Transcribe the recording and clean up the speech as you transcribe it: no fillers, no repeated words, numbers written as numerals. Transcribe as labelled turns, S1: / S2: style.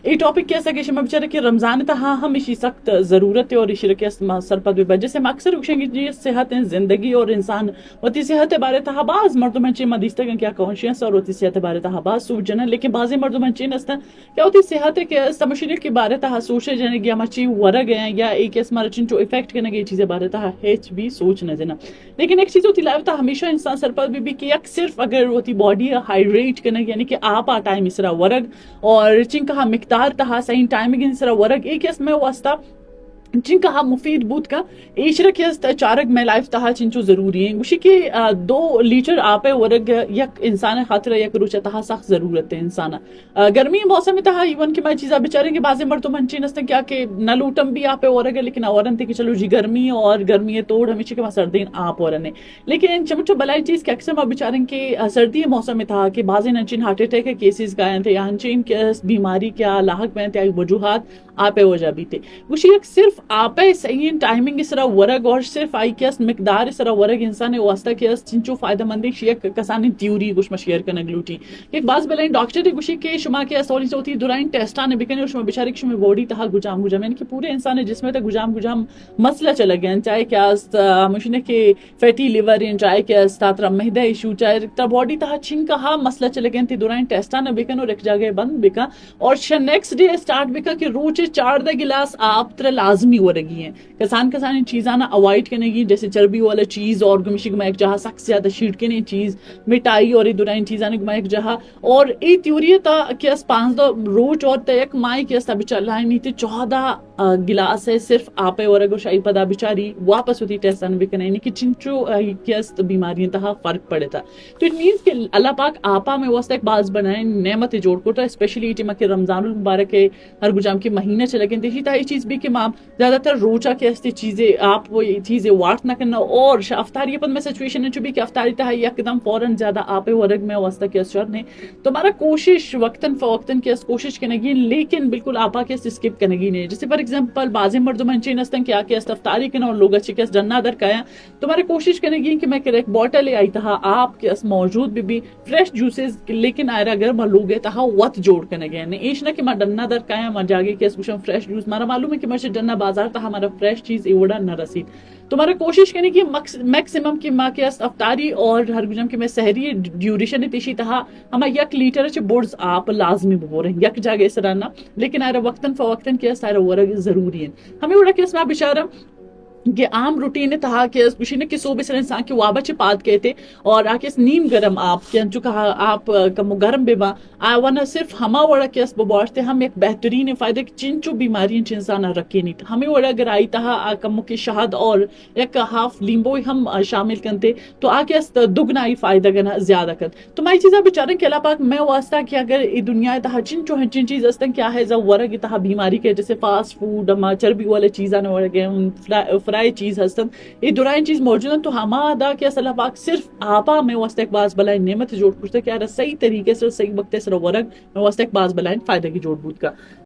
S1: ای topic کیسا کہ شما بچارے کہ رمضان تہا ہم اسی سخت ضرورت ہے اور اسی رکھے سرپد بھی جیسے ہم اکثر وشیں گے جی صحت زندگی اور انسان وتی صحت بارے تہا باز مردمن چی مدیستہ کیا کانشیس اور وتی صحت بارے تہا باز سوچ جنا لیکن بعضی مردمن چی نستا کیا ہوتی صحت کے سمشیل کے بارے تہا سوچے جنے گیا مچی ورگ ہیں یا ایک اس مرچن جو افیکٹ کرنے گئی چیزیں بارے تہا ہیچ بھی سوچ نہ دینا لیکن ایک چیز ہوتی لائف تھا ہمیشہ انسان سرپد بھی کہ یک صرف اگر ہوتی باڈی ہائیڈریٹ کرنے یعنی کہ آپ ٹائم اسرا ورگ اور چن کا مقدار تہا صحیح ٹائمنگ انسرا ورگ ایک اس میں واسطہ جن کا مفید بود کا ایشرا کی چارگ میں لائف تہا چنچو ضروری ہے گوشی کہ 2 لیٹر آپے ورگ یک انسان خاطر یک روچہ تہا سخت ضرورت ہے انسان گرمی موسم تہا ایون کہ میں چیزا بچاریں گے بازے مردوں منچی نستے کیا کہ نہ لوٹم بھی آپے ورگ ہے لیکن اورن تے کہ چلو جی گرمی اور گرمی توڑ ہمیشہ کہ سردین آپ ورن ہے لیکن چمچو بلائی چیز کہ اکثر میں بچاریں کہ سردی موسم میں تھا کہ بازے نچین ہارٹ اٹیک کے کیسز گائے تھے یا ہنچین بیماری کیا لاحق میں تھے وجوہات آپے وجہ بھی تھے گوشی ایک صرف آپے صحیح ٹائمنگ اس طرح ورگ اور صرف آئی کیس مقدار اس طرح ورگ انسان واسطہ کیس چنچو فائدہ مندی شیک کسانی تیوری گوش میں شیئر کرنے گلوٹی ایک باز بلائیں ڈاکٹر گوشی کے شما کے سوری سے ہوتی درائن ٹیسٹانے بکنے اور شما بچارے کہ شما باڈی تہا گجام یعنی کہ پورے انسان جسم تا گجام مسئلہ چلا گیا چاہے کیا مشنے کے فیٹی لیور چاہے کیا تاترا مہدہ ایشو چاہے تا باڈی تہا چھن کا مسئلہ چلا گیا تھی درائن ٹیسٹانے بکن اور ایک جگہ بند بکا اور نیکسٹ ڈے سٹارٹ بکا کہ روچ 4 گلاس آپ تر لازمی ہو رہی ہیں کسان چیزاں اوائڈ کرنے گی جیسے چربی والا چیز اور گمشی گما ایک جہاں سخت زیادہ شیٹ کے چیز مٹائی اور دورائن چیزاں گما ایک جہاں اور ای تیوری تا کیس 5 روچ اور ایک مائی کیس تا بچلا نہیں تھی 14 گلاس ہے صرف آپے ورگ اور شاہی پدا بچاری واپس ہوتی ٹیسٹان بکنے یعنی کہ چنچو کیس بیماریاں تہا فرق پڑے تھا تو اٹ مینس کہ اللہ پاک آپا میں واسطہ ایک باز بنائے نعمت جوڑ کو اسپیشلی کہ رمضان المبارک کے ہر گجام کی مہینے چلے گئے تھی تا یہ چیز بھی کہ ماں زیادہ تر روچا کے ہستی چیزیں آپ وہ یہ چیزیں واٹ نہ کرنا اور افطاری پن میں سچویشن ہے جو بھی کہ افطاری تھا ایک دم فوراً زیادہ آپ ورگ میں واسطہ کے اثر نے تو ہمارا کوشش وقتاً فوقتاً کے کوشش کرنے گی لیکن بالکل آپا کے اسکپ کرنے گی نہیں جیسے فار ایگزامپل بازی مردوں میں چینستن کیا کہ افطاری کے اور لوگ اچھے کے جنا در کا تمہارے کوشش کرنے گی کہ میں ایک بوٹل آئی تھا آپ کے موجود بھی فریش جوسز لیکن آئرا اگر میں لوگ تھا وقت جوڑ کرنے گئے ایش نہ کہ میں ڈنا در کا میں جاگے کہ فریش جوس مارا معلوم ہے کہ میں ڈنا بازار تھا ہمارا فریش چیز ایوڑا نہ رسید تمہارا کوشش کرنے کی میکسیمم کی ماں کے افطاری اور ہر گجم کی میں سحری ڈیوریشن تیشی تہا ہما 1 لیٹر چ بورڈز آپ لازمی بو رہے یک جگہ اس طرح نہ لیکن آئرا وقتاً فوقتاً کیا سارا ورگ ضروری ہے ہمیں اڑا کہ اس میں بشارہ کہ عام روٹین تہا کہ کسی نے کسو بسر انسان کی وابا چپات کہتے اور آکے اس نیم گرم آپ کیا جو کہا آپ کمو گرم بے با آوانا صرف ہما وڑا کے اس بباشتے ہم ایک بہترین فائدہ چنچو بیماری انسان رکھے نہیں تھا ہمیں وڑا اگر آئی تہا کمو کی شہد اور ایک ہاف لیمبو ہم شامل کرتے تو آکے اس دگنا ہی فائدہ گنا زیادہ کر تو میں چیزیں بچارن کہ اللہ پاک میں واسطہ کہ اگر ای دنیا تہا چنچو ہیں چن چیز استن کیا ہے ورگ تہا بیماری کے جیسے فاسٹ فوڈ چربی والے چیزاں ورگے فرائی چیز ہستم یہ درائن چیز موجود ہیں تو ہما دا کہ اللہ پاک صرف آپا میں واسطہ ایک باز بلائن نعمت جوڑ پوچھتا کہ صحیح طریقے سے صحیح وقت سے ورگ میں واسطہ ایک باز بلائن فائدہ کی جوڑ بود کا